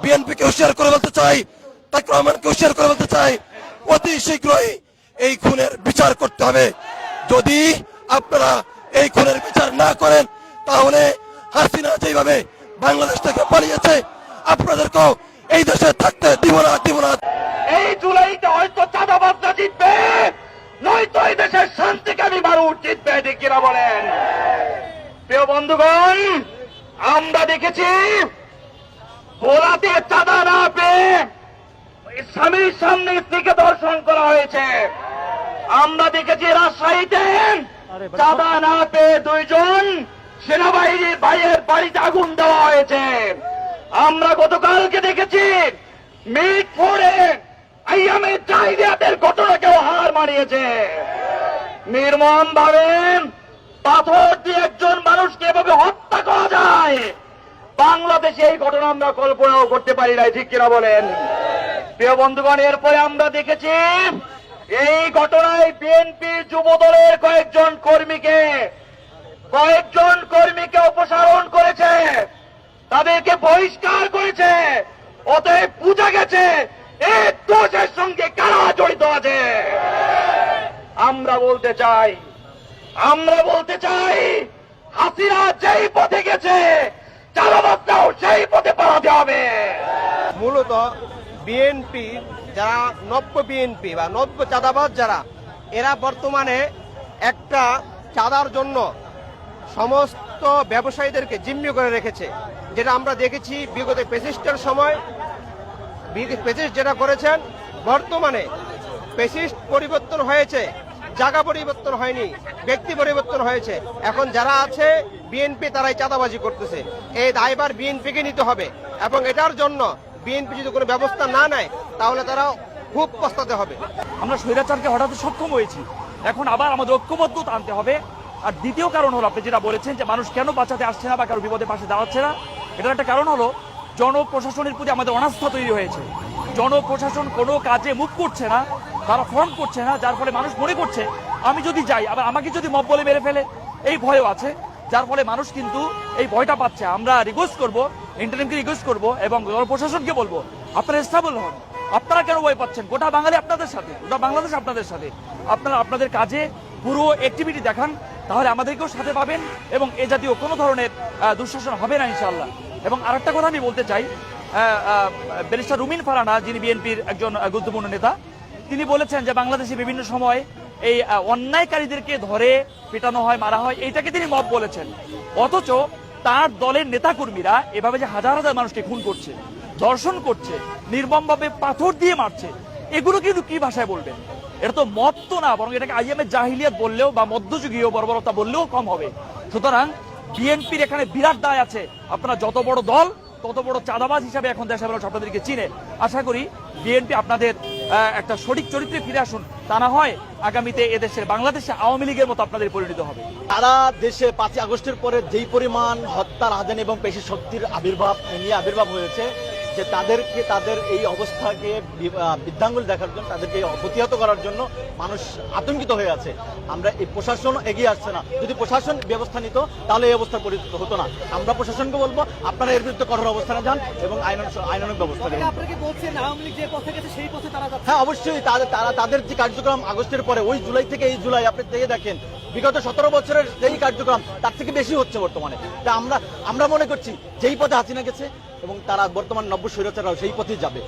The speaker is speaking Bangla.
বিএনপিকে হুঁশিয়ার করে বলতে চাই, তারেক রহমানকে হুঁশিয়ার করে বলতে চাই, অতি শীঘ্রই এই খুনের বিচার করতে হবে। যদি আপনারা এই খুনের বিচার না করেন তাহলে হাসিনা যেভাবে বাংলাদেশ থেকে পালিয়েছে আপনাদেরকেও এই দেশে থাকতে দিব না। এই জুলাইতে হয়তো চাঁদাবাজরা জিতবে, নয়তো এই দেশের শান্তিকামী মানুষ জিতবে, ঠিক কিনা বলেন? প্রিয় বন্ধুগণ, আমরা দেখেছি ভোলাতে চাঁদা না পেয়ে স্বামীর সামনে স্ত্রীকে ধর্ষণ করা হয়েছে। আমরা দেখেছি রাজশাহীতে চাঁদা না পেয়ে 2 জন সেনাবাহিনীর ভাইয়ের বাড়িতে আগুন দেওয়া হয়েছে। আমরা গতকালকে দেখেছি মিরপুরে আইয়ামের জাহিলিয়াতের ঘটনাকেও হার মানিয়েছে। নির্মম ভাবে পাথর দিয়ে একজন মানুষকে এভাবে হত্যা করা যায়, বাংলাদেশে এই ঘটনা আমরা কল্পনাও করতে পারি নাই, ঠিক কিনা বলেন? প্রিয় বন্ধুগণ, এরপরে আমরা দেখেছি এই ঘটনায় বিএনপির যুব দলের কয়েকজন কর্মীকে অপসারণ করেছে, তাদেরকে বহিষ্কার করেছে। অতএব বুঝা গেছে এই দোষের সঙ্গে কারা জড়িত আছে। আমরা বলতে চাই হাসিনা যেই পথে গেছে চালাবাসটাও সেই পথে পালাতে হবে। মূলত বিএনপি যারা নব্য বিএনপি বা নব্য চাঁদাবাজ যারা, এরা বর্তমানে একটা চাঁদার জন্য সমস্ত ব্যবসায়ীদেরকে জিম্মি করে রেখেছে। যেটা আমরা দেখেছি বিগত ফ্যাসিস্টের সময়, ফ্যাসিস্ট যেটা করেছেন, বর্তমানে ফ্যাসিস্ট পরিবর্তন হয়েছে, জায়গা পরিবর্তন হয়নি, ব্যক্তি পরিবর্তন হয়েছে। এখন যারা আছে বিএনপি তারাই চাঁদাবাজি করতেছে। এই দায়ভার বিএনপিকে নিতে হবে এবং এটার জন্য বিএনপি যদি কোনো ব্যবস্থা না নেয় তাহলে তারা খুব পস্তাতে হবে। আমরা স্বৈরাচারকে হঠাৎ সক্ষম হয়েছি, এখন আবার আমাদের ঐক্যবদ্ধতা আনতে হবে। আর দ্বিতীয় কারণ হলো আপনি যেটা বলেছেন যে মানুষ কেন বাঁচাতে আসছে না বা কারো বিপদে পাশে দাঁড়াচ্ছে না, এটার একটা কারণ হলো জনপ্রশাসনের প্রতি আমাদের অনাস্থা তৈরি হয়েছে। জনপ্রশাসন কোনো কাজে মুভ করছে না, তারা ফ্রন্ট করছে না, যার ফলে মানুষ মনে করছে আমি যদি যাই আবার আমাকে যদি মব বলে মেরে ফেলে, এই ভয়ও আছে, যার ফলে মানুষ কিন্তু এই ভয়টা পাচ্ছে। আমরা রিকোয়েস্ট করবো, ইন্টারিমকে রিকোয়েস্ট করবো এবং জনপ্রশাসনকে বলবো আপনারা স্টেবল হন। আপনারা কেন ভয় পাচ্ছেন? গোটা বাঙালি আপনাদের সাথে, গোটা বাংলাদেশ আপনাদের সাথে। আপনারা আপনাদের কাজে পুরো অ্যাক্টিভিটি দেখান, তাহলে আমাদেরকেও সাথে পাবেন এবং এ জাতীয় কোনো ধরনের দুঃশাসন হবে না ইনশাআল্লাহ। এবং আরেকটা কথা আমি বলতে চাই, ব্যারিস্টার রুমিন ফারানা, যিনি বিএনপির একজন গুরুত্বপূর্ণ নেতা, তিনি বলেছেন যে বাংলাদেশে বিভিন্ন সময় এই অন্যায়কারীদেরকে ধরে পেটানো হয়, মারা হয়, এইটাকে তিনি মব বলেছেন। অথচ তার দলের নেতাকর্মীরা এভাবে যে হাজার হাজার মানুষকে খুন করছে, ধর্ষণ করছে, নির্মমভাবে পাথর দিয়ে মারছে, এগুলো কিন্তু কি ভাষায় বলবেন? এটা তো মদ তো না, বরং এটাকে আইয়ামের জাহিলিয়াত বললেও বা মধ্যযুগীয় বর্বরতা বললেও কম হবে। সুতরাং বিএনপির এখানে বিরাট দায় আছে। আপনারা যত বড় দল তত বড় চাঁদাবাজ হিসাবে এখন দেশের মানুষ আপনাদেরকে চিনে। আশা করি বিএনপি আপনাদের একটা সঠিক চরিত্রে ফিরে আসুন, তা না হয় আগামীতে এদেশের বাংলাদেশে আওয়ামী লীগের মতো আপনাদের পরিণত হবে। সারা দেশে 5ই আগস্টের পরে যেই পরিমাণ হত্যা, রাজধানী এবং পেশি শক্তির আবির্ভাব হয়েছে, যে তাদেরকে তাদের এই অবস্থাকে বৃদ্ধাঙ্গুল দেখার জন্য, তাদেরকে প্রতিহত করার জন্য মানুষ আতঙ্কিত হয়ে আছে। আমরা এই প্রশাসন এগিয়ে আসছে না। যদি প্রশাসন ব্যবস্থা নিত তাহলে এই অবস্থা পরিচিত হতো না। আমরা প্রশাসনকে বলবো আপনারা এর বিরুদ্ধে কঠোর অবস্থানে যান এবং আইনানুগ ব্যবস্থা নেন। হ্যাঁ, অবশ্যই তাদের যে কার্যক্রম আগস্টের পরে, ওই জুলাই থেকে এই জুলাই আপনি দেখে দেখেন, বিগত 17 বছরের যেই কার্যক্রম তার থেকে বেশি হচ্ছে বর্তমানে। তা আমরা মনে করছি যেই পথে হাসিনা গেছে এবং তারা বর্তমান নব্য স্বৈরাচাররাও সেই পথেই যাবে।